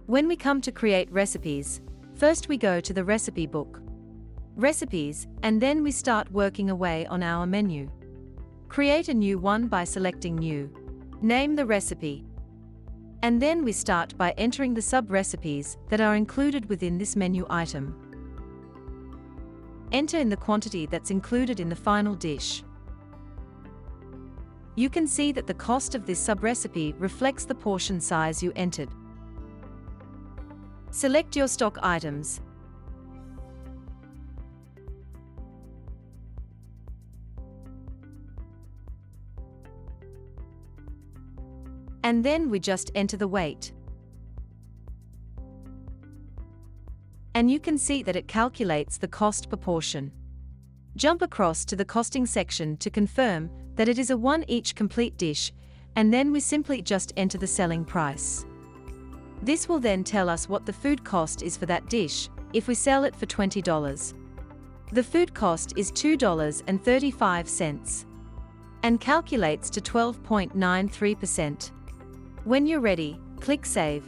When we come to create recipes, first we go to the recipe book, recipes, and then we start working away on our menu. Create a new one by selecting New. Name the recipe. And then we start by entering the sub-recipes that are included within this menu item. Enter in the quantity that's included in the final dish. You can see that the cost of this sub-recipe reflects the portion size you entered. Select your stock items. And then we just enter the weight. And you can see that it calculates the cost per portion. Jump across to the costing section to confirm that it is a one each complete dish, and then we simply just enter the selling price. This will then tell us what the food cost is for that dish, if we sell it for $20. The food cost is $2.35, and calculates to 12.93%. When you're ready, click Save.